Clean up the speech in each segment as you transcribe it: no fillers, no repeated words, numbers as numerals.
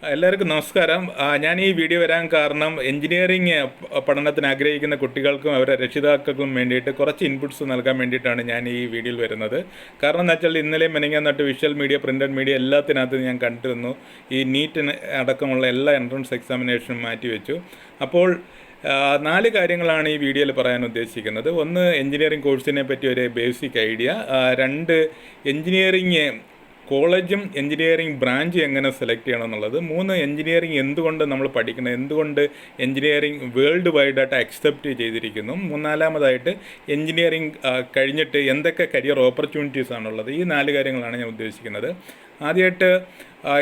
എല്ലാവർക്കും നമസ്കാരം. ഞാൻ ഈ വീഡിയോ വരാൻ കാരണം എഞ്ചിനീയറിംഗ് പഠനത്തിന് ആഗ്രഹിക്കുന്ന കുട്ടികൾക്കും അവരുടെ രക്ഷിതാക്കൾക്കും വേണ്ടിയിട്ട് കുറച്ച് ഇൻപുട്സ് നൽകാൻ വേണ്ടിയിട്ടാണ് ഞാൻ ഈ വീഡിയോയിൽ വരുന്നത്. കാരണം എന്താ വെച്ചാൽ ഇന്നലെ മെനങ്ങാന്നിട്ട് വിഷ്വൽ മീഡിയ, പ്രിൻ്റഡ് മീഡിയ എല്ലാത്തിനകത്ത് ഞാൻ കണ്ടിരുന്നു ഈ നീറ്റിന് അടക്കമുള്ള എല്ലാ എൻട്രൻസ് എക്സാമിനേഷനും മാറ്റിവെച്ചു. അപ്പോൾ 4 കാര്യങ്ങളാണ് ഈ വീഡിയോയിൽ പറയാൻ ഉദ്ദേശിക്കുന്നത്. 1, എഞ്ചിനീയറിംഗ് കോഴ്സിനെ പറ്റി ഒരു ബേസിക് ഐഡിയ. 2, എഞ്ചിനീയറിംഗ് കോളേജും എഞ്ചിനീയറിംഗ് ബ്രാഞ്ച് എങ്ങനെ സെലക്ട് ചെയ്യണം എന്നുള്ളത്. 3, എഞ്ചിനീയറിംഗ് എന്തുകൊണ്ട് നമ്മൾ പഠിക്കണം, എന്തുകൊണ്ട് എഞ്ചിനീയറിംഗ് വേൾഡ് വൈഡായിട്ട് അക്സെപ്റ്റ് ചെയ്തിരിക്കുന്നു. 4-മതായിട്ട് എഞ്ചിനീയറിംഗ് കഴിഞ്ഞിട്ട് എന്തൊക്കെ കരിയർ ഓപ്പർച്യൂണിറ്റീസ് ആണുള്ളത്. ഈ 4 കാര്യങ്ങളാണ് ഞാൻ ഉദ്ദേശിക്കുന്നത്. ആദ്യമായിട്ട്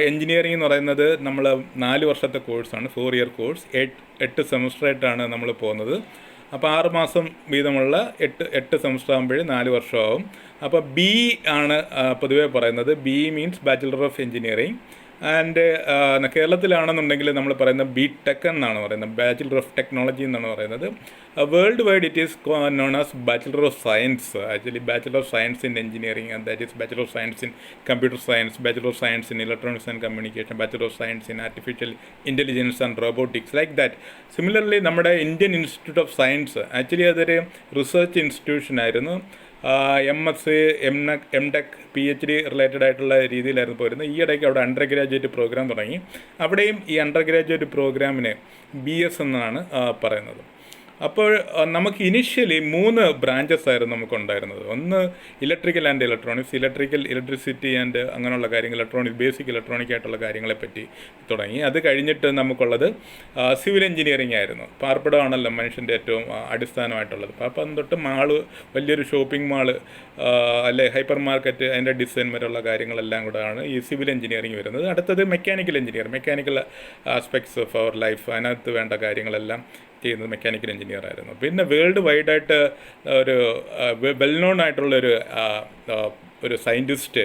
എഞ്ചിനീയറിംഗ് എന്ന് പറയുന്നത് നമ്മൾ 4 വർഷത്തെ കോഴ്സാണ്, 4 ഇയർ കോഴ്സ്. 8 സെമസ്റ്ററായിട്ടാണ് നമ്മൾ പോകുന്നത്. അപ്പോൾ 6 മാസം വീതമുള്ള 8 സെമസ്റ്റർ ആകുമ്പോൾ 4 വർഷമാവും. അപ്പോൾ ബി ആണ് പൊതുവേ പറയുന്നത്. B means bachelor of engineering. And കേരളത്തിലാണെന്നുണ്ടെങ്കിൽ നമ്മൾ പറയുന്നത് ബി ടെക് എന്നാണ് പറയുന്നത്, ബാച്ചിലർ ഓഫ് ടെക്നോളജി എന്നാണ് പറയുന്നത്. World wide it is known as bachelor of science. Actually bachelor of science in engineering, and that is bachelor of science in computer science, bachelor of science in electronics and communication, bachelor of science in artificial intelligence and robotics, like that. Similarly നമ്മുടെ Indian Institute of science actually അതൊരു research ഇൻസ്റ്റിറ്റ്യൂഷനായിരുന്നു. MS, MTech, PhD related ആയിട്ടുള്ള രീതിയിലായിരുന്നു പോരുന്നത്. ഈ ഇടയ്ക്ക് അവിടെ under graduate programme തുടങ്ങി. അവിടെയും ഈ അണ്ടർ ഗ്രാജുവേറ്റ് പ്രോഗ്രാമിന് BS എന്നാണ് പറയുന്നത്. അപ്പോൾ നമുക്ക് ഇനിഷ്യലി 3 ബ്രാഞ്ചസ് ആയിരുന്നു നമുക്കുണ്ടായിരുന്നത്. ഒന്ന് electrical and electronics, electricity and അങ്ങനെയുള്ള കാര്യങ്ങൾ, ബേസിക് ഇലക്ട്രോണിക് ആയിട്ടുള്ള കാര്യങ്ങളെപ്പറ്റി തുടങ്ങി. അത് കഴിഞ്ഞിട്ട് നമുക്കുള്ളത് സിവിൽ എഞ്ചിനീയറിംഗ് ആയിരുന്നു. പാർപ്പിടമാണല്ലോ മനുഷ്യൻ്റെ ഏറ്റവും അടിസ്ഥാനമായിട്ടുള്ളത്. അപ്പം തൊട്ട് വലിയൊരു ഷോപ്പിംഗ് മാള്, അല്ലെ ഹൈപ്പർ മാർക്കറ്റ്, അതിൻ്റെ ഡിസൈൻ വരെയുള്ള കാര്യങ്ങളെല്ലാം കൂടെയാണ് ഈ സിവിൽ എഞ്ചിനീയറിംഗ് വരുന്നത്. അടുത്തത് mechanical aspects of our life, അതിനകത്ത് വേണ്ട കാര്യങ്ങളെല്ലാം ചെയ്യുന്നത് മെക്കാനിക്കൽ എഞ്ചിനീയർ ആയിരുന്നു. പിന്നെ വേൾഡ് വൈഡായിട്ട് ഒരു വെൽ നോൺ ആയിട്ടുള്ളൊരു സയൻറ്റിസ്റ്റ്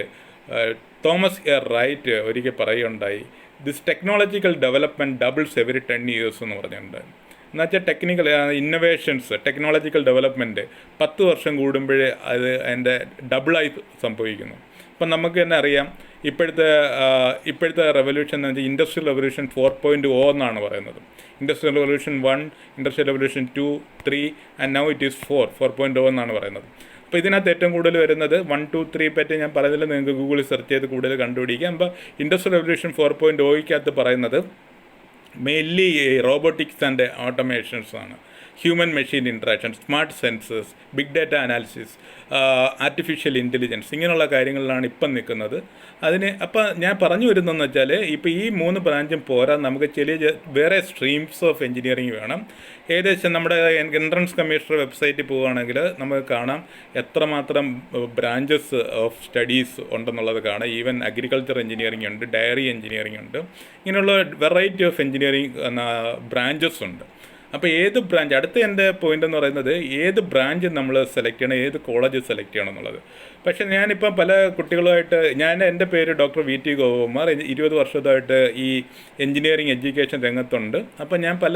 തോമസ് റൈറ്റ് ഒരിക്കൽ പറയുകയുണ്ടായി, this technological development doubles every 10 years എന്ന് പറഞ്ഞിട്ടുണ്ടായിരുന്നു. എന്നുവെച്ചാൽ ടെക്നിക്കൽ ഇന്നൊവേഷൻസ്, ടെക്നോളജിക്കൽ ഡെവലപ്മെൻറ്റ് 10 വർഷം കൂടുമ്പോഴേ അതിൻ്റെ ഡബിളായി സംഭവിക്കുന്നു. ഇപ്പം നമുക്ക് തന്നെ അറിയാം, ഇപ്പോഴത്തെ റെവല്യൂഷൻ എന്ന് വെച്ചാൽ ഇൻഡസ്ട്രിയൽ റെവല്യൂഷൻ 4.0 എന്നാണ് പറയുന്നത്. Industrial revolution 1, industrial revolution 2, 3 and now it is 4.0 എന്നാണ് പറയുന്നത്. അപ്പോൾ ഇതിനകത്ത് ഏറ്റവും കൂടുതൽ വരുന്നത് 1, 2, 3 പറ്റി ഞാൻ പറയുന്നില്ല, നിങ്ങൾക്ക് ഗൂഗിളിൽ സെർച്ച് ചെയ്ത് കൂടുതൽ കണ്ടുപിടിക്കാം. അപ്പോൾ ഇൻഡസ്ട്രിയൽ റെവല്യൂഷൻ 4.0 പറയുന്നത് മെയിൻലി റോബോട്ടിക്സ് ആൻഡ് ഓട്ടോമേഷൻസ് ആണ്. Human machine interaction, smart sensors, big data analysis, artificial intelligence, ഇങ്ങനെയുള്ള കാര്യങ്ങളിലാണ് ഇപ്പം നിൽക്കുന്നത്. അപ്പോൾ ഞാൻ പറഞ്ഞു വരുന്നതെന്ന് വെച്ചാൽ ഇപ്പോൾ ഈ 3 ബ്രാഞ്ചും പോരാ, നമുക്ക് വേറെ സ്ട്രീംസ് ഓഫ് എഞ്ചിനീയറിംഗ് വേണം. ഏകദേശം നമ്മുടെ എൻട്രൻസ് കമ്മീഷണർ വെബ്സൈറ്റിൽ പോവുകയാണെങ്കിൽ നമുക്ക് കാണാം എത്രമാത്രം ബ്രാഞ്ചസ് ഓഫ് സ്റ്റഡീസ് ഉണ്ടെന്നുള്ളത് കാണാം. ഈവൻ അഗ്രികൾച്ചർ എഞ്ചിനീയറിംഗ് ഉണ്ട്, ഡയറി എഞ്ചിനീയറിംഗ് ഉണ്ട്, ഇങ്ങനെയുള്ള വെറൈറ്റി ഓഫ് എഞ്ചിനീയറിംഗ് ബ്രാഞ്ചസ് ഉണ്ട്. അപ്പോൾ ഏത് ബ്രാഞ്ച്, അടുത്ത എൻ്റെ പോയിൻ്റ് എന്ന് പറയുന്നത് ഏത് ബ്രാഞ്ച് നമ്മൾ സെലക്ട് ചെയ്യണം, ഏത് കോളേജ് സെലക്ട് ചെയ്യണം എന്നുള്ളത്. പക്ഷേ ഞാനിപ്പം പല കുട്ടികളുമായിട്ട്, എൻ്റെ പേര് ഡോക്ടർ VT ഗോപകുമാർ, 20 വർഷമായിട്ട് ഈ എഞ്ചിനീയറിംഗ് എഡ്യൂക്കേഷൻ രംഗത്തുണ്ട്. അപ്പോൾ ഞാൻ പല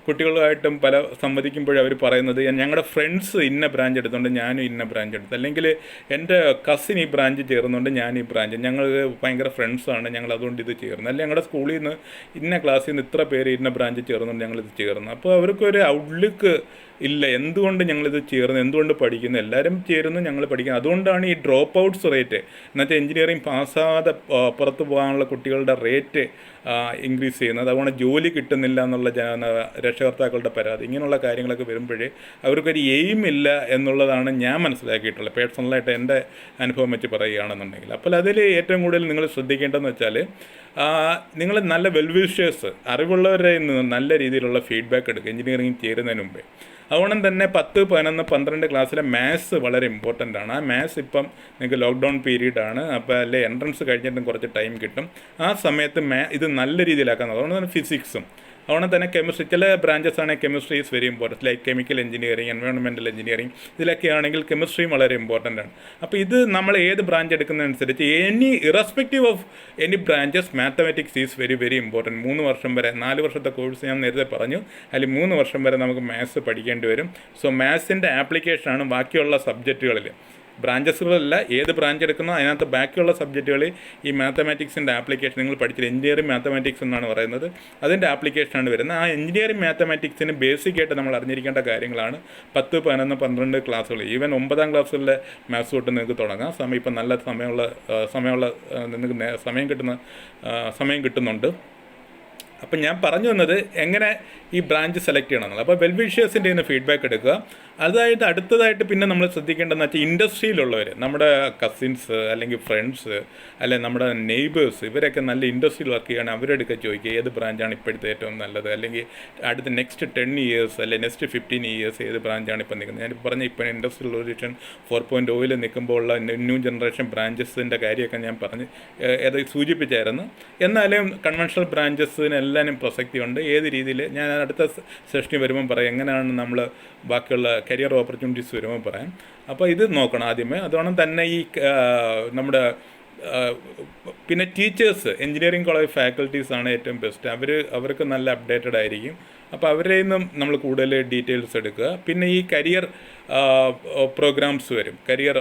കുട്ടികളുമായിട്ടും സംവദിക്കുമ്പോഴും അവർ പറയുന്നത്, ഞങ്ങളുടെ ഫ്രണ്ട്സ് ഇന്ന ബ്രാഞ്ച് എടുത്തുകൊണ്ട് ഞാനും ഇന്ന ബ്രാഞ്ച് എടുത്തു, അല്ലെങ്കിൽ എൻ്റെ കസിൻ ഈ ബ്രാഞ്ച് ചേർന്നുകൊണ്ട് ഞാൻ ഈ ബ്രാഞ്ച്, ഞങ്ങൾ ഭയങ്കര ഫ്രണ്ട്സാണ്, ഞങ്ങൾ അതുകൊണ്ട് ഇത് ചേർന്നു, അല്ലെങ്കിൽ ഞങ്ങളുടെ സ്കൂളിൽ നിന്ന് ഇന്ന ക്ലാസ്സിൽ നിന്ന് ഇത്ര പേര് ഇന്ന ബ്രാഞ്ച് ചേർന്നുകൊണ്ട് ഞങ്ങളിത് ചേർന്നു. അപ്പോൾ അവർക്കൊരു ഔട്ട്ലുക്ക് ഇല്ല, എന്തുകൊണ്ട് ഞങ്ങളിത് ചേർന്ന്, എന്തുകൊണ്ട് പഠിക്കുന്നു, എല്ലാവരും ചേരുന്നു, ഞങ്ങൾ പഠിക്കുന്നു. അതുകൊണ്ടാണ് ഈ ഡ്രോപ്പ് ഔട്ട്സ് റേറ്റ്, എന്നുവെച്ചാൽ എഞ്ചിനീയറിംഗ് പാസ്സാകാതെ പുറത്ത് പോകാനുള്ള കുട്ടികളുടെ റേറ്റ് ഇൻക്രീസ് ചെയ്യുന്നത്. അതുകൊണ്ട് ജോലി കിട്ടുന്നില്ല എന്നുള്ള രക്ഷകർത്താക്കളുടെ പരാതി, ഇങ്ങനെയുള്ള കാര്യങ്ങളൊക്കെ വരുമ്പോഴേ അവർക്കൊരു എയിം ഇല്ല എന്നുള്ളതാണ് ഞാൻ മനസ്സിലാക്കിയിട്ടുള്ളത്, പേഴ്സണലായിട്ട് എൻ്റെ അനുഭവം വെച്ച് പറയുകയാണെന്നുണ്ടെങ്കിൽ. അപ്പോൾ അതിൽ ഏറ്റവും കൂടുതൽ നിങ്ങൾ ശ്രദ്ധിക്കേണ്ടതെന്ന് വെച്ചാൽ, നിങ്ങൾ നല്ല വെൽവിഷേഴ്സ്, അറിവുള്ളവരെ നിന്ന് നല്ല രീതിയിലുള്ള ഫീഡ്ബാക്ക് എടുക്കുക എഞ്ചിനീയറിംഗ് ചേരുന്നതിന് മുമ്പേ. അതുകൊണ്ട് തന്നെ 10, 11, 12 ക്ലാസ്സിലെ മാത്സ് വളരെ ഇമ്പോർട്ടൻ്റ് ആണ്. ആ മാത്സ് ഇപ്പം നിങ്ങൾക്ക് ലോക്ക്ഡൗൺ പീരീഡാണ്, അപ്പോൾ അല്ലെ എൻട്രൻസ് കഴിഞ്ഞിട്ടും കുറച്ച് ടൈം കിട്ടും. ആ സമയത്ത് ഇത് നല്ല രീതിയിലാക്കാൻ. അതുകൊണ്ട് തന്നെ ഫിസിക്സും, അതുകൊണ്ട് തന്നെ കെമിസ്ട്രി, ചില ബ്രാഞ്ചസ് ആണെങ്കിൽ chemistry is very important, like chemical engineering, environmental engineering, ഇതിലൊക്കെ ആണെങ്കിൽ കെമിസ്ട്രിയും വളരെ ഇമ്പോർട്ടൻ്റ് ആണ്. അപ്പോൾ ഇത് നമ്മൾ ഏത് ബ്രാഞ്ച് എടുക്കുന്നതനുസരിച്ച് irrespective of any branches, mathematics is very very important. 3 വർഷം വരെ, 4 വർഷത്തെ കോഴ്സ് ഞാൻ നേരത്തെ പറഞ്ഞു, അതിൽ 3 വർഷം വരെ നമുക്ക് മാത്സ് പഠിക്കേണ്ടി വരും. സോ മാത്സിൻ്റെ ആപ്ലിക്കേഷനാണ് ബാക്കിയുള്ള സബ്ജക്റ്റുകളിൽ. ബ്രാഞ്ചസുകളല്ല, ഏത് ബ്രാഞ്ച് എടുക്കുന്നോ അതിനകത്ത് ബാക്കിയുള്ള സബ്ജക്റ്റുകൾ ഈ മാത്തമാറ്റിക്സിൻ്റെ ആപ്ലിക്കേഷൻ നിങ്ങൾ പഠിച്ചില്ല, എഞ്ചിനീയറിംഗ് മാത്തമാറ്റിക്സ് എന്നാണ് പറയുന്നത്, അതിൻ്റെ ആപ്ലിക്കേഷനാണ് വരുന്നത്. ആ എഞ്ചിനീയറിംഗ് മാത്തമാറ്റിക്സിന് ബേസിക്കായിട്ട് നമ്മൾ അറിഞ്ഞിരിക്കേണ്ട കാര്യങ്ങളാണ് 10, 11, 12 ക്ലാസ്സുകൾ. ഈവൻ 9ാം ക്ലാസ്സുകളിലെ മാത്സ് തൊട്ട് നിങ്ങൾക്ക് തുടങ്ങാം. ഇപ്പം നല്ല നിങ്ങൾക്ക് സമയം കിട്ടുന്നുണ്ട്. അപ്പം ഞാൻ പറഞ്ഞു വന്നത് എങ്ങനെ ഈ ബ്രാഞ്ച് സെലക്ട് ചെയ്യണമെന്നുള്ളത്. അപ്പോൾ വെൽവിഷേഴ്സിൻ്റെ നിന്ന് ഫീഡ്ബാക്ക് എടുക്കുക. അതായത് അടുത്തതായിട്ട് പിന്നെ നമ്മൾ ശ്രദ്ധിക്കേണ്ടതെന്ന് വെച്ചാൽ ഇൻഡസ്ട്രിയിലുള്ളവർ, നമ്മുടെ കസിൻസ് അല്ലെങ്കിൽ ഫ്രണ്ട്സ് അല്ലെങ്കിൽ നമ്മുടെ നെയ്ബേഴ്സ്, ഇവരൊക്കെ നല്ല ഇൻഡസ്ട്രിയിൽ വർക്ക് ചെയ്യുകയാണ്. അവരെടുക്കുക ചോദിക്കുക ഏത് ബ്രാഞ്ചാണ് ഇപ്പോഴത്തെ ഏറ്റവും നല്ലത്, അല്ലെങ്കിൽ അടുത്ത നെക്സ്റ്റ് 10 years അല്ലെങ്കിൽ നെക്സ്റ്റ് 15 years ഏത് ബ്രാഞ്ചാണ് ഇപ്പോൾ നിൽക്കുന്നത്. ഞാനിപ്പോൾ പറഞ്ഞ ഇപ്പോൾ ഇൻഡസ്ട്രിയൽ റെവല്യൂഷൻ 4.0 നിൽക്കുമ്പോൾ ഉള്ള ന്യൂ ജനറേഷൻ ബ്രാഞ്ചസിൻ്റെ കാര്യമൊക്കെ ഞാൻ സൂചിപ്പിച്ചായിരുന്നു. എന്നാലും കൺവെൻഷണൽ ബ്രാഞ്ചസിനെല്ലാനും പ്രസക്തിയുണ്ട്. ഏത് രീതിയിൽ ഞാൻ അടുത്ത സെഷനിൽ വരുമ്പം പറയാം, എങ്ങനെയാണ് നമ്മൾ ബാക്കിയുള്ള കരിയർ ഓപ്പർച്യൂണിറ്റീസ് വരുമ്പോൾ പറയാം. അപ്പോൾ ഇത് നോക്കണം ആദ്യമേ. അതുകൊണ്ട് തന്നെ ഈ നമ്മുടെ പിന്നെ ടീച്ചേഴ്സ്, എഞ്ചിനീയറിംഗ് കോളേജ് ഫാക്കൽറ്റീസാണ് ഏറ്റവും ബെസ്റ്റ്. അവർക്ക് നല്ല അപ്ഡേറ്റഡ് ആയിരിക്കും. അപ്പോൾ അവരിൽ നിന്നും നമ്മൾ കൂടുതൽ ഡീറ്റെയിൽസ് എടുക്കുക. പിന്നെ ഈ കരിയർ പ്രോഗ്രാംസ് വരും, കരിയർ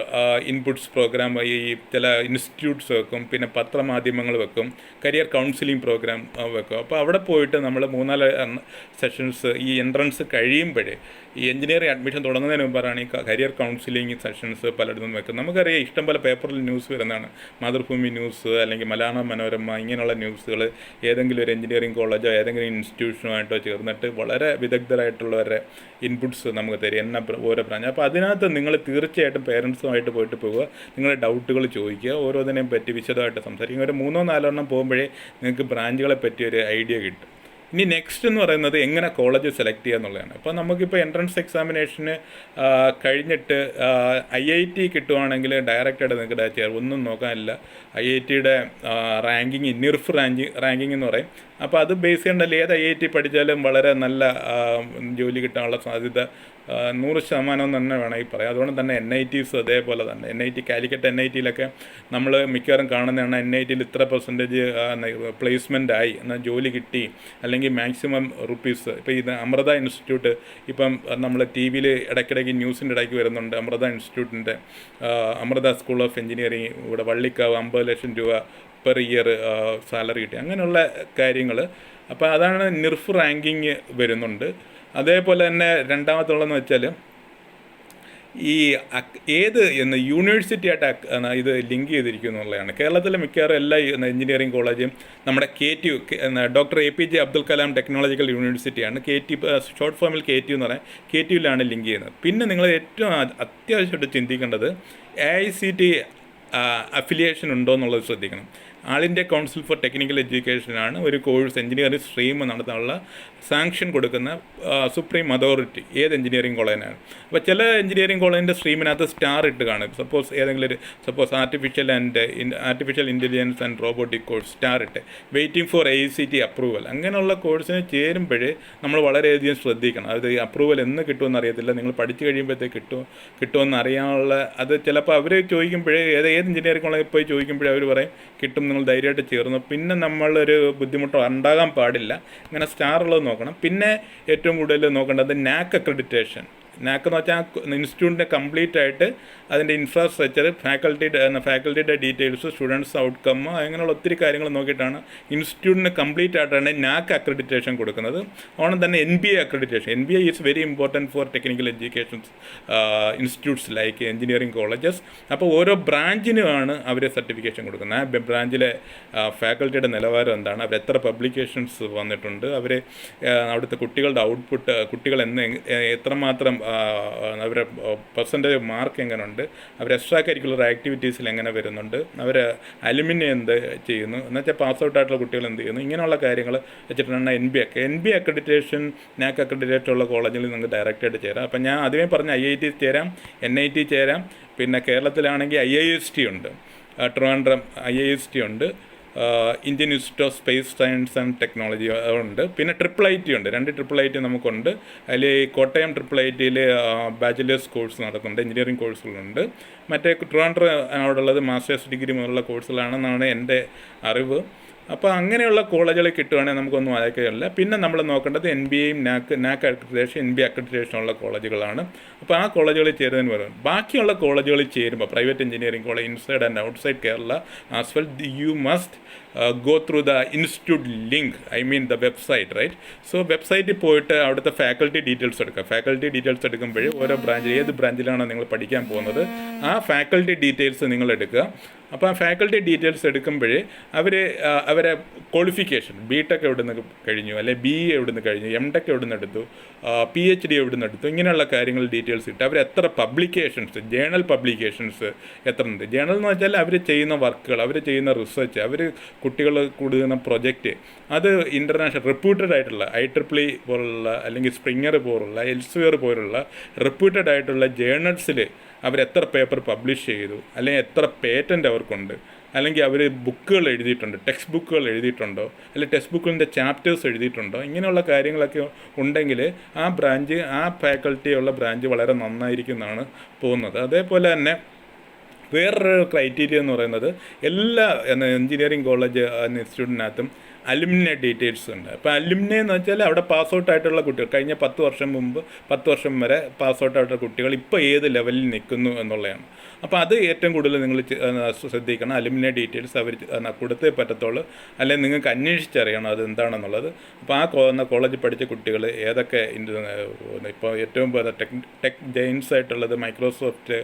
ഇൻപുട്സ് പ്രോഗ്രാം ഈ ചില ഇൻസ്റ്റിറ്റ്യൂട്ട്സ് വെക്കും, പിന്നെ പത്രമാധ്യമങ്ങൾ വെക്കും, കരിയർ കൗൺസിലിംഗ് പ്രോഗ്രാം വെക്കും. അപ്പോൾ അവിടെ പോയിട്ട് നമ്മൾ 3-4 സെഷൻസ് ഈ എൻട്രൻസ് കഴിയുമ്പോഴേ, ഈ എഞ്ചിനീയറിംഗ് അഡ്മിഷൻ തുടങ്ങുന്നതിന് മുമ്പാണ് ഈ കരിയർ കൗൺസിലിംഗ് സെഷൻസ് പലയിടത്തും വെക്കും. നമുക്കറിയാം ഇഷ്ടംപോലെ പേപ്പറിൽ ന്യൂസ് വരുന്നതാണ്, മാതൃഭൂമി ന്യൂസ് അല്ലെങ്കിൽ മലയാളം മനോരമ, ഇങ്ങനെയുള്ള ന്യൂസുകൾ ഏതെങ്കിലും ഒരു എഞ്ചിനീയറിംഗ് കോളേജോ ഏതെങ്കിലും ഇൻസ്റ്റിറ്റ്യൂഷനുമായിട്ടോ ചേർന്നിട്ട് വളരെ വിദഗ്ധരായിട്ടുള്ളവരുടെ ഇൻപുട്സ് നമുക്ക് തരും, ഓരോ ബ്രാഞ്ച്. അപ്പോൾ അതിനകത്ത് നിങ്ങൾ തീർച്ചയായിട്ടും പേരൻസുമായിട്ട് പോയിട്ട് പോവുക, നിങ്ങളുടെ ഡൗട്ടുകൾ ചോദിക്കുക, ഓരോന്നിനെയും പറ്റി വിശദമായിട്ട് സംസാരിക്കുക. ഒരു 3-4 പോകുമ്പോഴേ നിങ്ങൾക്ക് ബ്രാഞ്ചുകളെ പറ്റി ഒരു ഐഡിയ കിട്ടും. ഇനി നെക്സ്റ്റ് എന്ന് പറയുന്നത് എങ്ങനെ കോളേജ് സെലക്ട് ചെയ്യുക എന്നുള്ളതാണ്. അപ്പോൾ നമുക്കിപ്പോൾ എൻട്രൻസ് എക്സാമിനേഷന് കഴിഞ്ഞിട്ട് IIT കിട്ടുവാണെങ്കിൽ ഡയറക്റ്റായിട്ട് നിങ്ങൾക്ക് ഒന്നും നോക്കാനില്ല. IITയുടെ റാങ്കിങ് NIRF റാങ്കിങ് എന്ന് പറയും. അപ്പോൾ അത് ബേസ് ചെയ്യേണ്ടല്ല, ഏത് IIT പഠിച്ചാലും വളരെ നല്ല ജോലി കിട്ടാനുള്ള സാധ്യത 100% തന്നെ വേണമെങ്കിൽ പറയാം. അതുകൊണ്ട് തന്നെ NITs അതേപോലെ തന്നെ NIT കാലിക്കറ്റ് NITയിലൊക്കെ നമ്മൾ മിക്കവാറും കാണുന്നതാണ്, NITയിൽ ഇത്ര % പ്ലേസ്മെൻ്റ് ആയി എന്നാൽ ജോലി കിട്ടി, അല്ലെങ്കിൽ മാക്സിമം റുപ്പീസ്. ഇപ്പോൾ ഇത് അമൃത ഇൻസ്റ്റിറ്റ്യൂട്ട്, ഇപ്പം നമ്മൾ TV-യിൽ ഇടയ്ക്കിടയ്ക്ക് ന്യൂസിൻ്റെ ഇടയ്ക്ക് വരുന്നുണ്ട്, അമൃത ഇൻസ്റ്റിറ്റ്യൂട്ടിൻ്റെ അമൃത സ്കൂൾ ഓഫ് എഞ്ചിനീയറിംഗ് ഇവിടെ വള്ളിക്കാവ് 50 ലക്ഷം രൂപ പെർ ഇയർ സാലറി കിട്ടി, അങ്ങനെയുള്ള കാര്യങ്ങൾ. അപ്പോൾ അതാണ് NIRF റാങ്കിങ് വരുന്നുണ്ട്. അതേപോലെ തന്നെ രണ്ടാമത്തുള്ളതെന്ന് വെച്ചാൽ ഈ ഏത് യൂണിവേഴ്സിറ്റി ആയിട്ട് ഇത് ലിങ്ക് ചെയ്തിരിക്കും എന്നുള്ളതാണ്. കേരളത്തിലെ മിക്കവാറും എല്ലാ എഞ്ചിനീയറിംഗ് കോളേജും നമ്മുടെ KTU, doctor APJ Abdul Kalam technological യൂണിവേഴ്സിറ്റിയാണ്. ഷോർട്ട് ഫോമിൽ KTU എന്ന് പറയാം, KTUവിലാണ് ലിങ്ക് ചെയ്യുന്നത്. പിന്നെ നിങ്ങൾ ഏറ്റവും അത്യാവശ്യമായിട്ട് ചിന്തിക്കേണ്ടത് AICT അഫിലിയേഷൻ ഉണ്ടോ എന്നുള്ളത് ശ്രദ്ധിക്കണം. ആൾ ഇന്ത്യ കൗൺസിൽ ഫോർ ടെക്നിക്കൽ എഡ്യൂക്കേഷനാണ് ഒരു കോഴ്സ് എഞ്ചിനീയറിംഗ് സ്ട്രീം നടത്താനുള്ള സാങ്ഷൻ കൊടുക്കുന്ന സുപ്രീം അതോറിറ്റി ഏത് എഞ്ചിനീയറിംഗ് കോളേജിനാണ്. അപ്പോൾ ചില എഞ്ചിനീയറിംഗ് കോളേജിൻ്റെ സ്ട്രീമിനകത്ത് സ്റ്റാർ ഇട്ട് കാണും. Suppose artificial intelligence and robotic course star ഇട്ട് വെയിറ്റിംഗ് ഫോർ AICT അപ്രൂവൽ. അങ്ങനെയുള്ള കോഴ്സിന് ചേരുമ്പോഴേ നമ്മൾ വളരെയധികം ശ്രദ്ധിക്കണം. അത് അപ്രൂവൽ എന്ന് കിട്ടുമെന്ന് അറിയത്തില്ല, നിങ്ങൾ പഠിച്ചു കഴിയുമ്പോഴത്തേക്ക് കിട്ടുമെന്ന് അറിയാനുള്ള അത് ചിലപ്പോൾ അവർ ചോദിക്കുമ്പോഴേ ഏത് എഞ്ചിനീയറിംഗ് കോളേജിൽ പോയി ചോദിക്കുമ്പോഴേ അവർ പറയും കിട്ടും, നിങ്ങൾ ധൈര്യമായിട്ട് ചേർന്നു. പിന്നെ നമ്മളൊരു ബുദ്ധിമുട്ടോ ഉണ്ടാകാൻ പാടില്ല, ഇങ്ങനെ സ്റ്റാറുള്ളത് നോക്കണം. പിന്നെ ഏറ്റവും കൂടുതൽ നോക്കേണ്ടത് NAC അക്രഡിറ്റേഷൻ. NAC എന്ന് വെച്ചാൽ ഇൻസ്റ്റിറ്റ്യൂട്ടിൻ്റെ കംപ്ലീറ്റ് ആയിട്ട് അതിൻ്റെ ഇൻഫ്രാസ്ട്രക്ചർ, ഫാക്കൽറ്റിയുടെ ഡീറ്റെയിൽസ്, സ്റ്റുഡൻസ് ഔട്ട്കം, അങ്ങനെയുള്ള ഒത്തിരി കാര്യങ്ങൾ നോക്കിയിട്ടാണ് ഇൻസ്റ്റിറ്റ്യൂട്ടിന് കംപ്ലീറ്റ് ആയിട്ടാണ് NAC അക്രഡിറ്റേഷൻ കൊടുക്കുന്നത്. അതുകൊണ്ട് തന്നെ NBA accreditation. NBA is very important for technical education institutes like engineering colleges. അപ്പോൾ ഓരോ ബ്രാഞ്ചിനുമാണ് അവർ സർട്ടിഫിക്കേഷൻ കൊടുക്കുന്നത്. ആ ബ്രാഞ്ചിലെ ഫാക്കൽറ്റിയുടെ നിലവാരം എന്താണ്, അവർ എത്ര പബ്ലിക്കേഷൻസ് വന്നിട്ടുണ്ട്, അവിടുത്തെ കുട്ടികളുടെ ഔട്ട്പുട്ട്, കുട്ടികൾ എത്രമാത്രം അവരുടെ പെർസെൻറ്റേജ് മാർക്ക് എങ്ങനെയുണ്ട്, അവർ എക്സ്ട്രാ കരിക്കുലർ ആക്ടിവിറ്റീസിൽ എങ്ങനെ വരുന്നുണ്ട്, അവർ അലുമിനി എന്ത് ചെയ്യുന്നു, എന്നുവെച്ചാൽ പാസ് ഔട്ട് ആയിട്ടുള്ള കുട്ടികൾ എന്ത് ചെയ്യുന്നു, ഇങ്ങനെയുള്ള കാര്യങ്ങൾ വെച്ചിട്ടാണ് NB അക്രഡിറ്റേഷൻ, NAC അക്രഡിറ്റേഷൻ ഉള്ള കോളേജിൽ നിങ്ങൾക്ക് ഡയറക്റ്റായിട്ട് ചേരാം. അപ്പം ഞാൻ ആദ്യമേ പറഞ്ഞ IIT ചേരാം, NIT ചേരാം. പിന്നെ കേരളത്തിലാണെങ്കിൽ IIST ഉണ്ട്, ട്രിവാൻഡ്രം IIST ഉണ്ട്, Indian Institute of space science and technology ഉണ്ട്. പിന്നെ IIIT ഉണ്ട്, 2 IIIT നമുക്കുണ്ട്. അതിൽ കോട്ടയം IIITയിൽ ബാച്ചിലേഴ്സ് കോഴ്സ് നടക്കുന്നുണ്ട്, എഞ്ചിനീയറിംഗ് കോഴ്സുകളുണ്ട്. മറ്റേ ട്രിവാൻഡ്രം അവിടെയുള്ളത് മാസ്റ്റേഴ്സ് ഡിഗ്രി മുതലുള്ള കോഴ്സുകളാണെന്നാണ് എൻ്റെ അറിവ്. അപ്പോൾ അങ്ങനെയുള്ള കോളേജുകൾ കിട്ടുകയാണെങ്കിൽ നമുക്കൊന്നും അയക്കുകയില്ല. പിന്നെ നമ്മൾ നോക്കേണ്ടത് NBA-യും നാക്ക് അക്രഡിറ്റേഷൻ, NBA അക്രഡിറ്റേഷനുള്ള കോളേജുകളാണ്. അപ്പോൾ ആ കോളേജുകളിൽ ചേരുന്നതിന് പറയും. ബാക്കിയുള്ള കോളേജുകളിൽ ചേരുമ്പോൾ private engineering college inside and outside Kerala as well you must go through the institute link, I mean the website, right? So വെബ്സൈറ്റിൽ പോയിട്ട് അവിടുത്തെ ഫാക്കൽറ്റി ഡീറ്റെയിൽസ് എടുക്കുക. ഫാക്കൽറ്റി ഡീറ്റെയിൽസ് എടുക്കുമ്പോൾ ഓരോ ബ്രാഞ്ചിൽ ഏത് ബ്രാഞ്ചിലാണോ നിങ്ങൾ പഠിക്കാൻ പോകുന്നത് ആ ഫാക്കൽറ്റി ഡീറ്റെയിൽസ് നിങ്ങൾ എടുക്കുക. അപ്പോൾ ആ ഫാക്കൽറ്റി ഡീറ്റെയിൽസ് എടുക്കുമ്പോൾ അവരെ ക്വാളിഫിക്കേഷൻ BTech എവിടെ നിന്ന് കഴിഞ്ഞു, അല്ലെങ്കിൽ BE എവിടെ നിന്ന് കഴിഞ്ഞു, MTech എവിടെ നിന്ന് എടുത്തു, PhD എവിടെ നിന്ന് എടുത്തു, ഇങ്ങനെയുള്ള കാര്യങ്ങൾ ഡീറ്റെയിൽസ് ഇട്ട് അവർ എത്ര പബ്ലിക്കേഷൻസ്, ജേണൽ പബ്ലിക്കേഷൻസ് എത്ര ഉണ്ട്. ജേണൽ എന്ന് വെച്ചാൽ അവർ ചെയ്യുന്ന വർക്കുകൾ, അവർ ചെയ്യുന്ന റിസർച്ച്, അവർ കുട്ടികൾ കൊടുക്കുന്ന പ്രൊജക്റ്റ്, അത് ഇൻ്റർനാഷണൽ റെപ്യൂട്ടഡ് ആയിട്ടുള്ള IEEE പോലുള്ള അല്ലെങ്കിൽ സ്പ്രിങ്ങർ പോലുള്ള എൽസ്വിയർ പോലുള്ള റെപ്യൂട്ടഡ് ആയിട്ടുള്ള ജേണൽസിൽ അവരെത്ര പേപ്പർ പബ്ലിഷ് ചെയ്തു, അല്ലെങ്കിൽ എത്ര പേറ്റൻ്റ് അവർക്കുണ്ട്, അല്ലെങ്കിൽ അവർ ബുക്കുകൾ എഴുതിയിട്ടുണ്ട്, ടെക്സ്റ്റ് ബുക്കുകൾ എഴുതിയിട്ടുണ്ടോ, അല്ലെങ്കിൽ ടെക്സ്റ്റ് ബുക്കിൻ്റെ ചാപ്റ്റേഴ്സ് എഴുതിയിട്ടുണ്ടോ, ഇങ്ങനെയുള്ള കാര്യങ്ങളൊക്കെ ഉണ്ടെങ്കിൽ ആ ബ്രാഞ്ച്, ആ ഫാക്കൽറ്റിയുള്ള ബ്രാഞ്ച് വളരെ നന്നായിരിക്കും എന്നാണ് തോന്നുന്നത്. അതേപോലെ തന്നെ വേറൊരു ക്രൈറ്റീരിയ എന്ന് പറയുന്നത് എല്ലാ എഞ്ചിനീയറിംഗ് കോളേജ് ഇൻസ്റ്റിറ്റ്യൂട്ടിനകത്തും അലുമിനെ ഡീറ്റെയിൽസ് ഉണ്ട്. അപ്പോൾ അലുമിനെ എന്ന് വെച്ചാൽ അവിടെ പാസ് ഔട്ട് ആയിട്ടുള്ള കുട്ടികൾ, കഴിഞ്ഞ 10 വർഷം മുമ്പ് 10 വർഷം വരെ പാസ് ഔട്ട് ആയിട്ടുള്ള കുട്ടികൾ ഇപ്പോൾ ഏത് ലെവലിൽ നിൽക്കുന്നു എന്നുള്ളതാണ്. അപ്പോൾ അത് ഏറ്റവും കൂടുതൽ നിങ്ങൾ ശ്രദ്ധിക്കണം. അലുമിനെ ഡീറ്റെയിൽസ് അവർ കൊടുത്തേ പറ്റത്തുള്ളൂ, അല്ലെങ്കിൽ നിങ്ങൾക്ക് അന്വേഷിച്ചറിയണം അത് എന്താണെന്നുള്ളത്. അപ്പോൾ ആ കോളേജിൽ പഠിച്ച കുട്ടികൾ ഏതൊക്കെ ഇപ്പോൾ ഏറ്റവും ടെക് ജെയിൻസ് ആയിട്ടുള്ളത് മൈക്രോസോഫ്റ്റ്,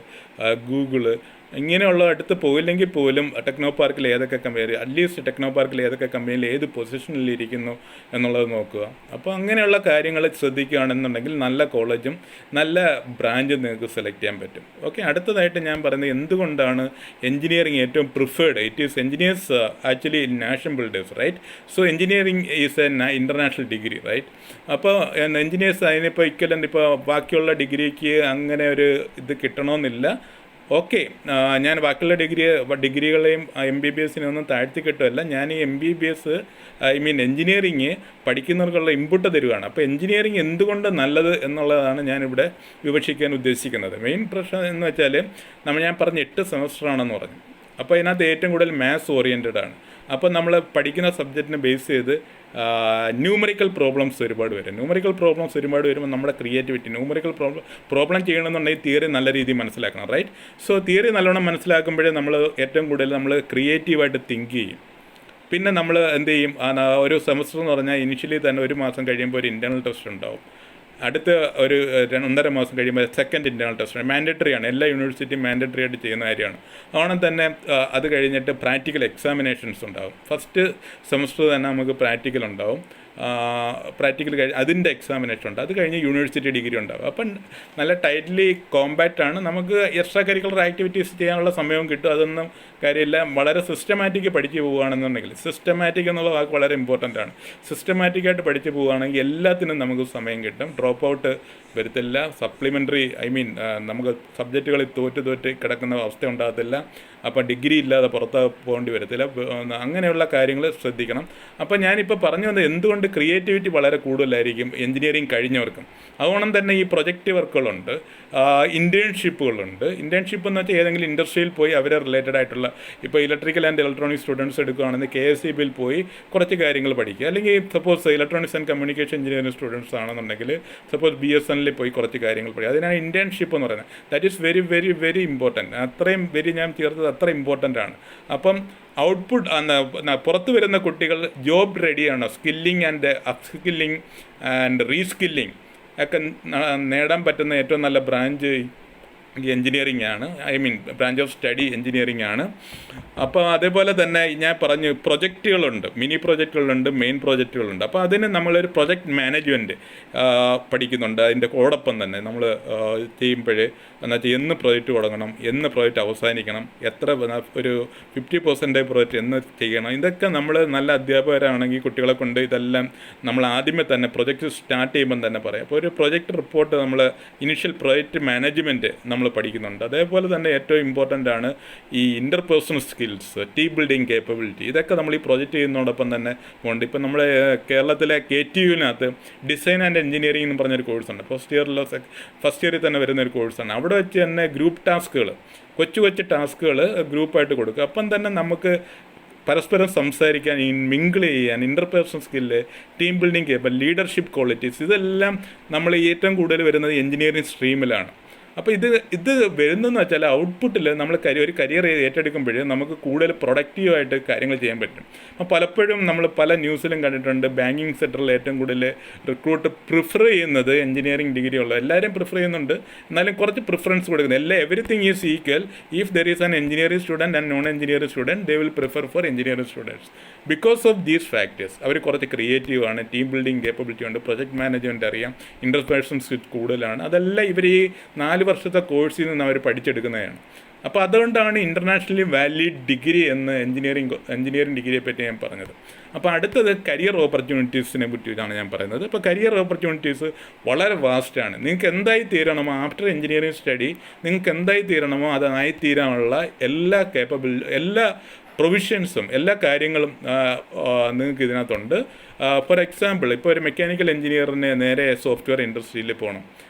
ഗൂഗിള്, ഇങ്ങനെയുള്ള അടുത്ത് പോയില്ലെങ്കിൽ പോലും ടെക്നോ പാർക്കിൽ ഏതൊക്കെ കമ്പനി, അറ്റ്ലീസ്റ്റ് ടെക്നോ പാർക്കിൽ ഏതൊക്കെ കമ്പനിയിൽ ഏത് പൊസിഷനിലിരിക്കുന്നു എന്നുള്ളത് നോക്കുക. അപ്പോൾ അങ്ങനെയുള്ള കാര്യങ്ങൾ ശ്രദ്ധിക്കുകയാണെന്നുണ്ടെങ്കിൽ നല്ല കോളേജും നല്ല ബ്രാഞ്ചും നിങ്ങൾക്ക് സെലക്ട് ചെയ്യാൻ പറ്റും. ഓക്കെ, അടുത്തതായിട്ട് ഞാൻ പറയുന്നത് എന്തുകൊണ്ടാണ് എഞ്ചിനീയറിംഗ് ഏറ്റവും preferred. It is engineers actually nation builders, right? So engineering is a international degree, right? അപ്പോൾ എഞ്ചിനീയേഴ്സ് അതിനിപ്പോൾ ഇപ്പോൾ ബാക്കിയുള്ള ഡിഗ്രിക്ക് അങ്ങനെ ഒരു ഇത് കിട്ടണമെന്നില്ല. ഓക്കെ, ഞാൻ ബാക്കിയുള്ള ഡിഗ്രികളെയും MBBS-നെയൊന്നും താഴ്ത്തി കിട്ടുമല്ല. ഞാൻ ഈ MBBS എഞ്ചിനീയറിങ് പഠിക്കുന്നവർക്കുള്ള ഇൻപുട്ട് തരുവാണ്. അപ്പോൾ എഞ്ചിനീയറിങ് എന്തുകൊണ്ട് നല്ലത് എന്നുള്ളതാണ് ഞാനിവിടെ വിവക്ഷിക്കാൻ ഉദ്ദേശിക്കുന്നത്. മെയിൻ പ്രശ്നം എന്ന് വെച്ചാൽ ഞാൻ പറഞ്ഞ 8 സെമസ്റ്ററാണെന്ന് പറഞ്ഞു. അപ്പോൾ ഇതിനകത്ത് ഏറ്റവും കൂടുതൽ മാത്സ് ഓറിയൻറ്റഡ് ആണ്. അപ്പോൾ നമ്മൾ പഠിക്കുന്ന സബ്ജക്റ്റിനെ ബേസ് ചെയ്ത് ന്യൂമറിക്കൽ പ്രോബ്ലംസ് ഒരുപാട് വരുമ്പോൾ നമ്മുടെ ക്രിയേറ്റിവിറ്റി, ന്യൂമറിക്കൽ പ്രോബ്ലം ചെയ്യണമെന്നുണ്ടെങ്കിൽ തിയറി നല്ല രീതിയിൽ മനസ്സിലാക്കണം, റൈറ്റ്? സോ തിയറി നല്ലോണം മനസ്സിലാക്കുമ്പോഴേ നമ്മൾ ഏറ്റവും കൂടുതൽ നമ്മൾ ക്രിയേറ്റീവായിട്ട് തിങ്ക് ചെയ്യും. പിന്നെ നമ്മൾ എന്ത് ചെയ്യും, ഒരു സെമസ്റ്റർ എന്ന് പറഞ്ഞാൽ ഇനിഷ്യലി തന്നെ 1 മാസം കഴിയുമ്പോൾ ഒരു ഇൻറ്റേർണൽ ടെസ്റ്റ് ഉണ്ടാവും. അടുത്ത ഒരു 1.5 മാസം കഴിയുമ്പോൾ സെക്കൻഡ് ഇൻറ്റേർണൽ ടെസ്റ്റ് മാൻഡേറ്ററി ആണ്. എല്ലാ യൂണിവേഴ്സിറ്റിയും മാൻഡേറ്ററി ആയിട്ട് ചെയ്യുന്ന കാര്യമാണ്. അതുകൊണ്ട് തന്നെ അത് കഴിഞ്ഞിട്ട് പ്രാക്ടിക്കൽ എക്സാമിനേഷൻസ് ഉണ്ടാകും. ഫസ്റ്റ് സെമസ്റ്റർ തന്നെ നമുക്ക് പ്രാക്ടിക്കൽ ഉണ്ടാവും. പ്രാക്ടിക്കൽ അതിൻ്റെ എക്സാമിനേഷൻ ഉണ്ട്. അത് കഴിഞ്ഞ് യൂണിവേഴ്സിറ്റി ഡിഗ്രി ഉണ്ടാകും. അപ്പം നല്ല ടൈറ്റ്ലി കോമ്പാക്റ്റാണ്. നമുക്ക് എക്സ്ട്രാ കരിക്കുലർ ആക്ടിവിറ്റീസ് ചെയ്യാനുള്ള സമയവും കിട്ടും. അതൊന്നും കാര്യമില്ല. വളരെ സിസ്റ്റമാറ്റിക് പഠിച്ച് പോവുകയാണെന്നുണ്ടെങ്കിൽ, സിസ്റ്റമാറ്റിക് എന്നുള്ള വാക്ക് വളരെ ഇമ്പോർട്ടൻ്റ് ആണ്. സിസ്റ്റമാറ്റിക്കായിട്ട് പഠിച്ച് പോവുകയാണെങ്കിൽ എല്ലാത്തിനും നമുക്ക് സമയം കിട്ടും. ഡ്രോപ്പ് ഔട്ട് വരത്തില്ല. സപ്ലിമെൻ്ററി നമുക്ക് സബ്ജക്റ്റുകളിൽ തോറ്റ് കിടക്കുന്ന അവസ്ഥ ഉണ്ടാകത്തില്ല. അപ്പോൾ ഡിഗ്രി ഇല്ലാതെ പുറത്ത് പോകേണ്ടി വരത്തില്ല. അങ്ങനെയുള്ള കാര്യങ്ങൾ ശ്രദ്ധിക്കണം. അപ്പോൾ ഞാനിപ്പോൾ പറഞ്ഞു വന്നത് എന്തുകൊണ്ട് ക്രിയേറ്റിവിറ്റി വളരെ കൂടുതലായിരിക്കും എഞ്ചിനീയറിംഗ് കഴിഞ്ഞവർക്കും. അതുകൊണ്ട് തന്നെ ഈ പ്രൊജക്റ്റ് വർക്കുകളുണ്ട്, ഇൻറ്റേൺഷിപ്പുകളുണ്ട്. ഇൻറ്റേൺഷിപ്പ് എന്ന് വെച്ചാൽ ഏതെങ്കിലും ഇൻഡസ്ട്രിയിൽ പോയി അവരെ റിലേറ്റഡ് ആയിട്ടുള്ള, ഇപ്പോൾ ഇലക്ട്രിക്കൽ ആൻഡ് ഇലക്ട്രോണിക്സ് സ്റ്റുഡൻസ് എടുക്കുകയാണെങ്കിൽ KSEBിൽ പോയി കുറച്ച് കാര്യങ്ങൾ പഠിക്കുക. അല്ലെങ്കിൽ suppose electronics and communication engineering students ആണെന്നുണ്ടെങ്കിൽ സപ്പോസ് BSNL പോയി കുറച്ച് കാര്യങ്ങൾ പഠിക്കുക. അതിനാണ് ഇൻറ്റേൺഷിപ്പ് എന്ന് പറയുന്നത്. That is very very very important. അത്രയും ഞാൻ ചേർത്തത് അത്ര ഇമ്പോർട്ടൻ്റ് ആണ്. അപ്പം ഔട്ട്പുട്ട് പുറത്ത് വരുന്ന കുട്ടികൾ ജോബ് റെഡിയാണ്. സ്കില്ലിങ് ആൻഡ് അപ്സ്കില്ലിങ് ആൻഡ് റീസ്കില്ലിങ് ഒക്കെ നേടാൻ പറ്റുന്ന ഏറ്റവും നല്ല ബ്രാഞ്ച് എഞ്ചിനീയറിംഗ് ആണ്. ബ്രാഞ്ച് ഓഫ് സ്റ്റഡി എഞ്ചിനീയറിംഗ് ആണ്. അപ്പോൾ അതേപോലെ തന്നെ ഞാൻ പറഞ്ഞു പ്രൊജക്റ്റുകളുണ്ട്, മിനി പ്രൊജക്റ്റുകളുണ്ട്, മെയിൻ പ്രൊജക്റ്റുകളുണ്ട്. അപ്പോൾ അതിന് നമ്മളൊരു പ്രൊജക്റ്റ് മാനേജ്മെൻറ്റ് പഠിക്കുന്നുണ്ട്. അതിൻ്റെ ഓടൊപ്പം തന്നെ നമ്മൾ ചെയ്യുമ്പോഴേ എന്നുവെച്ചാൽ എന്ന് പ്രൊജക്റ്റ് തുടങ്ങണം, എന്ന് പ്രൊജക്റ്റ് അവസാനിക്കണം, എത്ര ഒരു 50% പ്രൊജക്റ്റ് എന്ന് ചെയ്യണം. ഇതൊക്കെ നമ്മൾ നല്ല അധ്യാപകരാണെങ്കിൽ കുട്ടികളെ കൊണ്ട് ഇതെല്ലാം നമ്മൾ ആദ്യമേ തന്നെ പ്രൊജക്റ്റ് സ്റ്റാർട്ട് ചെയ്യുമ്പം തന്നെ പറയാം. അപ്പോൾ ഒരു പ്രൊജക്റ്റ് റിപ്പോർട്ട് നമ്മൾ ഇനിഷ്യൽ പ്രൊജക്റ്റ് മാനേജ്മെൻറ്റ് നമ്മൾ പഠിക്കുന്നുണ്ട്. അതേപോലെ തന്നെ ഏറ്റവും ഇമ്പോർട്ടൻ്റ് ആണ് ഈ interpersonal skills, team building capability. ഇതൊക്കെ നമ്മൾ ഈ പ്രൊജക്റ്റ് ചെയ്യുന്നതോടൊപ്പം തന്നെ ഉണ്ട്. ഇപ്പം നമ്മുടെ കേരളത്തിലെ KTUവിനകത്ത് ഡിസൈൻ ആൻഡ് എഞ്ചിനീയറിംഗ് എന്ന് പറഞ്ഞൊരു കോഴ്സുണ്ട്. ഫസ്റ്റ് ഇയറിൽ തന്നെ വരുന്നൊരു കോഴ്സാണ്. അവിടെ വെച്ച് തന്നെ ഗ്രൂപ്പ് ടാസ്കുകൾ, കൊച്ചു ടാസ്കുകൾ ഗ്രൂപ്പായിട്ട് കൊടുക്കുക. അപ്പം തന്നെ നമുക്ക് പരസ്പരം സംസാരിക്കാൻ, മിങ്കിൾ ചെയ്യാൻ, interpersonal skill, team building capable, leadership qualities, ഇതെല്ലാം നമ്മൾ ഏറ്റവും കൂടുതൽ വരുന്നത് എഞ്ചിനീയറിംഗ് സ്ട്രീമിലാണ്. അപ്പോൾ ഇത് വരുന്നതെന്ന് വെച്ചാൽ ഔട്ട്പുട്ടിൽ നമ്മൾ ഒരു കരിയർ ഏറ്റെടുക്കുമ്പോൾ നമുക്ക് കൂടുതൽ പ്രൊഡക്റ്റീവായിട്ട് കാര്യങ്ങൾ ചെയ്യാൻ പറ്റും. അപ്പോൾ പലപ്പോഴും നമ്മൾ പല ന്യൂസിലും കണ്ടിട്ടുണ്ട്, ബാങ്കിങ് സെക്ടറിൽ ഏറ്റവും കൂടുതൽ റിക്രൂട്ട് പ്രിഫർ ചെയ്യുന്നത് എഞ്ചിനീയറിംഗ് ഡിഗ്രി ഉള്ളത്. എല്ലാവരും പ്രിഫർ ചെയ്യുന്നുണ്ട്, എന്നാലും കുറച്ച് പ്രിഫറൻസ് കൊടുക്കുന്നത്. Everything is equal. If there is an engineering student and non engineering student, they will prefer for engineering students because of these factors. അവർ കുറച്ച് ക്രിയേറ്റീവാണ്, ടീം ബിൽഡിംഗ് കേപ്പബിലിറ്റി ഉണ്ട്, പ്രൊജക്ട് മാനേജ്മെൻറ്റ് അറിയാം, ഇൻ്റർപേഴ്സണൽ സ്കിൽ കൂടുതലാണ്. അതെല്ലാം ഇവർ ഈ 4 വർഷത്തെ കോഴ്സിൽ നിന്ന് അവർ പഠിച്ചെടുക്കുന്നതാണ്. അപ്പോൾ അതുകൊണ്ടാണ് ഇൻ്റർനാഷണലി വാലിഡ് ഡിഗ്രി എന്ന് എഞ്ചിനീയറിംഗ് ഡിഗ്രിയെ പറ്റി ഞാൻ പറഞ്ഞത്. അപ്പോൾ അടുത്തത് കരിയർ ഓപ്പർച്യൂണിറ്റീസിനെ പറ്റിയിട്ടാണ് ഞാൻ പറയുന്നത്. ഇപ്പോൾ കരിയർ ഓപ്പർച്യൂണിറ്റീസ് വളരെ വാസ്റ്റാണ്. നിങ്ങൾക്ക് എന്തായി തീരണമോ ആഫ്റ്റർ എഞ്ചിനീയറിംഗ് സ്റ്റഡി, നിങ്ങൾക്ക് എന്തായി തീരണമോ അതായി തീരാനുള്ള എല്ലാ പ്രൊവിഷ്യൻസും, എല്ലാ കാര്യങ്ങളും നിങ്ങൾക്ക് ഇതിനകത്തുണ്ട്. ഫോർ എക്സാമ്പിൾ, ഇപ്പോൾ ഒരു മെക്കാനിക്കൽ എഞ്ചിനീയറിന് നേരെ സോഫ്റ്റ്വെയർ ഇൻഡസ്ട്രിയിൽ പോകണം.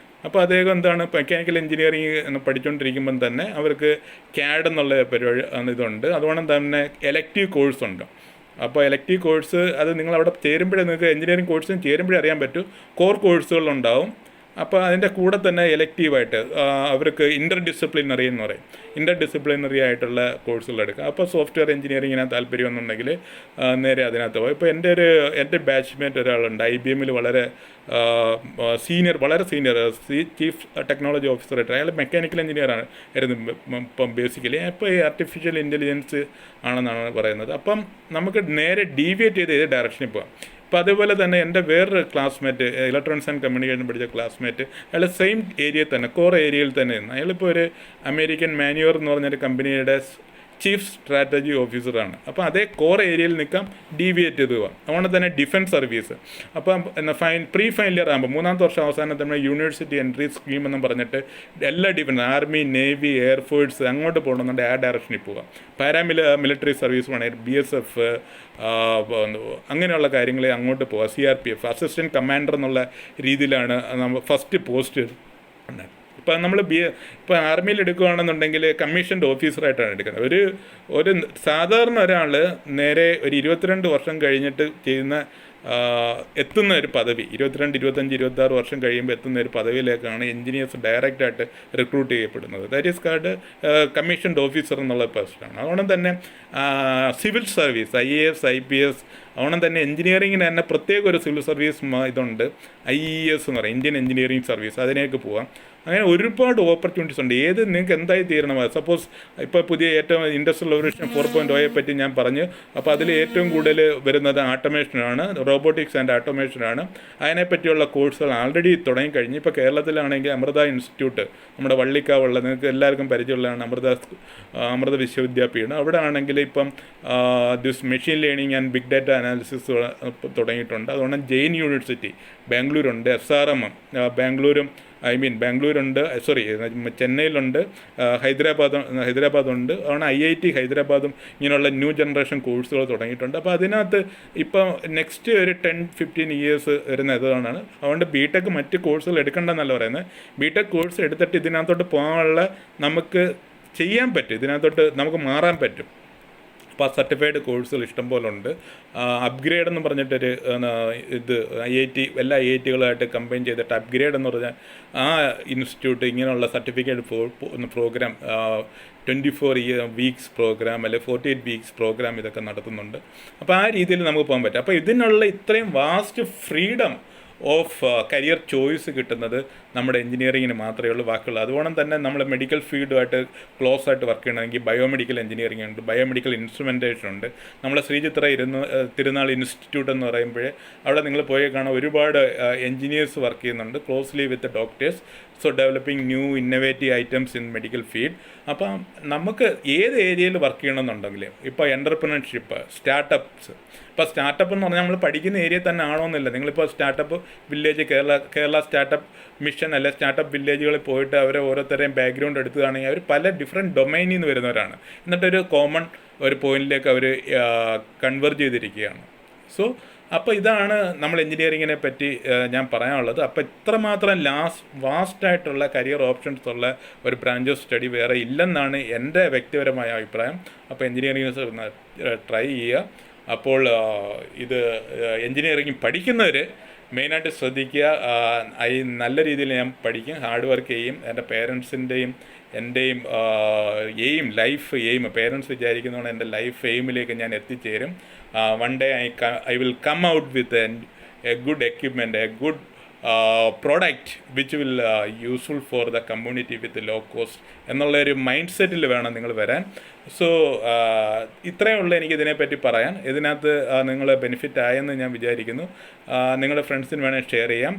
അപ്പോൾ അദ്ദേഹം എന്താണ്, മെക്കാനിക്കൽ എഞ്ചിനീയറിംഗ് പഠിച്ചുകൊണ്ടിരിക്കുമ്പം തന്നെ അവർക്ക് CAD എന്നുള്ള പരിപാടി ഇതുണ്ട്. അതുകൊണ്ട് തന്നെ എലക്റ്റീവ് കോഴ്സുണ്ട്. അപ്പോൾ എലക്റ്റീവ് കോഴ്സ് അത് നിങ്ങളവിടെ ചേരുമ്പോഴേ, നിങ്ങൾക്ക് എഞ്ചിനീയറിംഗ് കോഴ്സിന് ചേരുമ്പോഴേ അറിയാൻ പറ്റും, കോർ കോഴ്സുകളുണ്ടാവും. അപ്പോൾ അതിൻ്റെ കൂടെ തന്നെ എലക്റ്റീവായിട്ട് അവർക്ക് ഇൻ്റർ ഡിസിപ്ലിനറി എന്ന് പറയും, ഇൻ്റർ ഡിസിപ്ലിനറി ആയിട്ടുള്ള കോഴ്സുകൾ എടുക്കുക. അപ്പോൾ സോഫ്റ്റ്വെയർ എഞ്ചിനീയറിങ്ങിന് താല്പര്യമെന്നുണ്ടെങ്കിൽ നേരെ അതിനകത്ത് പോകും. ഇപ്പോൾ എൻ്റെ ബാച്ച്മേറ്റ് ഒരാളുണ്ട്, IBM വളരെ സീനിയർ ചീഫ് ടെക്നോളജി ഓഫീസറായിട്ട്. അയാൾ മെക്കാനിക്കൽ എഞ്ചിനീയറാണ് ഇപ്പം ബേസിക്കലി. ഇപ്പോൾ ഈ ആർട്ടിഫിഷ്യൽ ഇൻ്റലിജൻസ് ആണെന്നാണ് പറയുന്നത്. അപ്പം നമുക്ക് നേരെ ഡീവിയേറ്റ് ചെയ്ത് ഏത് ഡയറക്ഷനിൽ പോകാം. അപ്പോൾ അതുപോലെ തന്നെ എൻ്റെ വേറൊരു ക്ലാസ്മേറ്റ്, ഇലക്ട്രോണിക്സ് ആൻഡ് കമ്മ്യൂണിക്കേഷൻ പഠിച്ച ക്ലാസ്മേറ്റ്, അയാൾ സെയിം ഏരിയയിൽ തന്നെ, കോർ ഏരിയയിൽ തന്നെ നിന്ന്. അയാളിപ്പോൾ ഒരു അമേരിക്കൻ മാനുവർ എന്ന് പറഞ്ഞൊരു കമ്പനിയുടെ ചീഫ് സ്ട്രാറ്റജി ഓഫീസറാണ്. അപ്പോൾ അതേ കോർ ഏരിയയിൽ നിൽക്കാം, ഡീവിയേറ്റ് ചെയ്ത് പോകാം. അതുകൊണ്ട് തന്നെ ഡിഫൻസ് സർവീസ്. അപ്പം പ്രീ ഫൈനൽ ഇയർ ആകുമ്പോൾ 3ാമത്തെ വർഷം അവസാനത്തിൽ നമ്മൾ യൂണിവേഴ്സിറ്റി എൻട്രി സ്കീം എന്ന് പറഞ്ഞിട്ട് എല്ലാ ഡിഫൻസ്, ആർമി, നേവി, എയർഫോഴ്സ് അങ്ങോട്ട് പോകണമെന്നുണ്ട് ആ ഡയറക്ഷനിൽ പോകാം. മിലിറ്ററി സർവീസ് വേണമെങ്കിൽ BSF അങ്ങനെയുള്ള കാര്യങ്ങൾ അങ്ങോട്ട് പോകാം. CRPF അസിസ്റ്റൻറ്റ് കമാൻഡർ എന്നുള്ള രീതിയിലാണ് നമ്മൾ ഫസ്റ്റ് പോസ്റ്റ്. ഇപ്പോൾ നമ്മൾ ഇപ്പോൾ ആർമിയിൽ എടുക്കുകയാണെന്നുണ്ടെങ്കിൽ കമ്മീഷൻഡ് ഓഫീസറായിട്ടാണ് എടുക്കുന്നത്. ഒരു സാധാരണ ഒരാൾ നേരെ ഒരു 22 വർഷം കഴിഞ്ഞിട്ട് എത്തുന്ന ഒരു പദവി, 22, 25, 26 വർഷം കഴിയുമ്പോൾ എത്തുന്ന ഒരു പദവിയിലേക്കാണ് എഞ്ചിനീയേഴ്സ് ഡയറക്റ്റായിട്ട് റിക്രൂട്ട് ചെയ്യപ്പെടുന്നത്. That is called commissioned officer എന്നുള്ള പോസ്റ്റാണ്. അതുകൊണ്ട് തന്നെ സിവിൽ സർവീസ്, IAS, IPS, അതുകൊണ്ട് തന്നെ എഞ്ചിനീയറിങ്ങിന് തന്നെ പ്രത്യേക ഒരു സിവിൽ സർവീസ് ഇതുണ്ട്, IES എന്ന് പറയും, ഇന്ത്യൻ എഞ്ചിനീയറിംഗ് സർവീസ്. അതിലേക്ക് പോകാം. അങ്ങനെ ഒരുപാട് ഓപ്പർച്യൂണിറ്റീസ് ഉണ്ട്. നിങ്ങൾക്ക് എന്തായി തീരണമോ, സപ്പോസ് ഇപ്പോൾ പുതിയ ഏറ്റവും ഇൻഡസ്ട്രിയൽ റവല്യൂഷൻ 4.0 പറ്റി ഞാൻ പറഞ്ഞു. അപ്പോൾ അതിൽ ഏറ്റവും കൂടുതൽ വരുന്നത് ആട്ടോമേഷനാണ്, റോബോട്ടിക്സ് ആൻഡ് ആട്ടോമേഷനാണ്. അതിനെപ്പറ്റിയുള്ള കോഴ്സുകൾ ആൾറെഡി തുടങ്ങിക്കഴിഞ്ഞു. ഇപ്പോൾ കേരളത്തിലാണെങ്കിൽ അമൃത ഇൻസ്റ്റിറ്റ്യൂട്ട്, നമ്മുടെ വള്ളിക്കാവുള്ള, നിങ്ങൾക്ക് എല്ലാവർക്കും പരിചയമുള്ളതാണ് അമൃത വിശ്വവിദ്യാപീഠം. അവിടെ ആണെങ്കിൽ ഇപ്പം this machine learning and big data analysis തുടങ്ങിയിട്ടുണ്ട്. അതുകൊണ്ട് ജെയിൻ യൂണിവേഴ്സിറ്റി ബാംഗ്ലൂരുണ്ട്, SRM ബാംഗ്ലൂരും ബാംഗ്ലൂരുണ്ട്, ചെന്നൈയിലുണ്ട്, ഹൈദരാബാദുണ്ട്. അതുകൊണ്ട് IIT ഹൈദരാബാദും ഇങ്ങനെയുള്ള ന്യൂ ജനറേഷൻ കോഴ്സുകൾ തുടങ്ങിയിട്ടുണ്ട്. അപ്പോൾ അതിനകത്ത് ഇപ്പം നെക്സ്റ്റ് ഒരു 10-15 ഇയേഴ്സ് വരുന്ന ഇതാണ്. അതുകൊണ്ട് BTech മറ്റ് കോഴ്സുകൾ എടുക്കേണ്ടെന്നല്ല പറയുന്നത്. BTech കോഴ്സ് എടുത്തിട്ട് ഇതിനകത്തോട്ട് പോകാനുള്ള നമുക്ക് ചെയ്യാൻ പറ്റും, ഇതിനകത്തോട്ട് നമുക്ക് മാറാൻ പറ്റും. അപ്പോൾ ആ സർട്ടിഫൈഡ് കോഴ്സുകൾ ഇഷ്ടംപോലെ ഉണ്ട്. അപ്ഗ്രേഡ് എന്ന് പറഞ്ഞിട്ടൊരു IIT, എല്ലാ IIT-കളായിട്ട് കമ്പൈൻ ചെയ്തിട്ട് അപ്ഗ്രേഡ് എന്ന് പറഞ്ഞാൽ ആ ഇൻസ്റ്റിറ്റ്യൂട്ട് ഇങ്ങനെയുള്ള സർട്ടിഫിക്കറ്റ് പ്രോഗ്രാം 24 വീക്സ് പ്രോഗ്രാം അല്ലെങ്കിൽ 48 വീക്സ് പ്രോഗ്രാം ഇതൊക്കെ നടത്തുന്നുണ്ട്. അപ്പോൾ ആ രീതിയിൽ നമുക്ക് പോകാൻ പറ്റും. അപ്പോൾ ഇതിനുള്ള ഇത്രയും vast freedom of career choice കിട്ടുന്നത് നമ്മുടെ എഞ്ചിനീയറിങ്ങിന് മാത്രമേ ഉള്ളൂ. ബാക്കിയുള്ള അതുകൊണ്ട് തന്നെ നമ്മൾ മെഡിക്കൽ ഫീൽഡുമായിട്ട് ക്ലോസ് ആയിട്ട് വർക്ക് ചെയ്യണമെങ്കിൽ ബയോമെഡിക്കൽ എഞ്ചിനീയറിംഗ് ഉണ്ട്, ബയോമെഡിക്കൽ ഇൻസ്ട്രുമെൻറ്റേഷൻ ഉണ്ട്. നമ്മളെ ശ്രീചിത്ര തിരുനാൾ ഇൻസ്റ്റിറ്റ്യൂട്ട് എന്ന് പറയുമ്പോൾ അവിടെ നിങ്ങൾ പോയി കാണാൻ ഒരുപാട് എഞ്ചിനീയേഴ്സ് വർക്ക് ചെയ്യുന്നുണ്ട്, closely with doctors. So developing new innovative items in medical field. അപ്പം നമുക്ക് ഏത് ഏരിയയിൽ വർക്ക് ചെയ്യണമെന്നുണ്ടെങ്കിൽ, ഇപ്പോൾ എൻ്റർപ്രണർഷിപ്പ്, സ്റ്റാർട്ടപ്പ്സ്. ഇപ്പോൾ സ്റ്റാർട്ടപ്പ് എന്ന് പറഞ്ഞാൽ നമ്മൾ പഠിക്കുന്ന ഏരിയ തന്നെ ആണോന്നില്ല. നിങ്ങളിപ്പോൾ startup village, Kerala startup mission അല്ലെ സ്റ്റാർട്ടപ്പ് വില്ലേജുകളിൽ പോയിട്ട് അവരെ ഓരോരുത്തരെയും ബാക്ക്ഗ്രൗണ്ട് എടുക്കുകയാണെങ്കിൽ അവർ പല ഡിഫറെൻറ്റ് ഡൊമൈനിൽ നിന്ന് വരുന്നവരാണ്. എന്നിട്ടൊരു കോമൺ ഒരു പോയിന്റിലേക്ക് അവർ കൺവെർജ് ചെയ്തിരിക്കുകയാണ്. സോ സോ അപ്പോൾ ഇതാണ് നമ്മൾ എൻജിനീയറിങ്ങിനെ പറ്റി ഞാൻ പറയാനുള്ളത്. അപ്പോൾ ഇത്രമാത്രം വാസ്റ്റായിട്ടുള്ള കരിയർ ഓപ്ഷൻസ് ഉള്ള ഒരു ബ്രാഞ്ച് ഓഫ് സ്റ്റഡി വേറെ ഇല്ലെന്നാണ് എൻ്റെ വ്യക്തിപരമായ അഭിപ്രായം. അപ്പോൾ എൻജിനീയറിംഗ് ട്രൈ ചെയ്യുക. അപ്പോൾ ഇത് എൻജിനീയറിംഗ് പഠിക്കുന്നവർ മെയിനായിട്ട് ശ്രദ്ധിക്കുക. നല്ല രീതിയിൽ ഞാൻ പഠിക്കും, ഹാർഡ് വർക്ക് ചെയ്യും. എൻ്റെ പേരൻസിൻ്റെയും എൻ്റെയും ലൈഫ് എയിം, പേരൻസ് വിചാരിക്കുന്നതാണ് എൻ്റെ ലൈഫ് എയിമിലേക്ക് ഞാൻ എത്തിച്ചേരും. One day I will come out with a good equipment, a good product which will useful for the community with low cost എന്നുള്ളൊരു മൈൻഡ് സെറ്റിൽ വേണം നിങ്ങൾ വരാൻ. സോ ഇത്രയേ ഉള്ളൂ എനിക്കിതിനെപ്പറ്റി പറയാൻ. ഇതിനകത്ത് നിങ്ങൾ ബെനിഫിറ്റ് ആയെന്ന് ഞാൻ വിചാരിക്കുന്നു. നിങ്ങളുടെ ഫ്രണ്ട്സിന് വേണേൽ ഷെയർ ചെയ്യാം.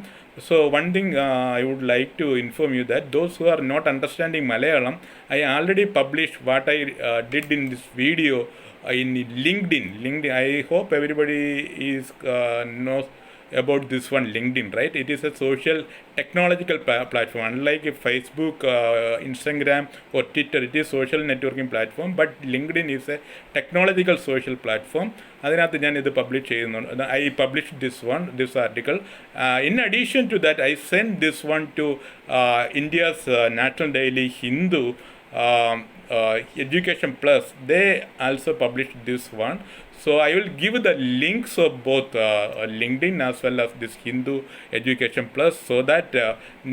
So one thing I would like to inform you that those who are not understanding Malayalam, I already published what I did in this video in LinkedIn. I hope everybody is knows about this one, LinkedIn, right? It is a social technological platform. Unlike Facebook, Instagram or Twitter, it is social networking platform, but LinkedIn is a technological social platform. അതിനകത്ത് ഞാൻ ഇത് publish ചെയ്യുന്നുണ്ട്. I published this article. In addition to that, I sent this one to India's national daily Hindu, Education Plus. They also published this one. So I will give the links of both LinkedIn as well as this Hindu Education Plus, so that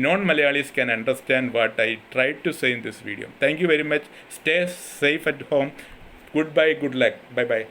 non-Malayalis can understand what I tried to say in this video. Thank you very much. Stay safe at home. Goodbye. Good luck. Bye-bye.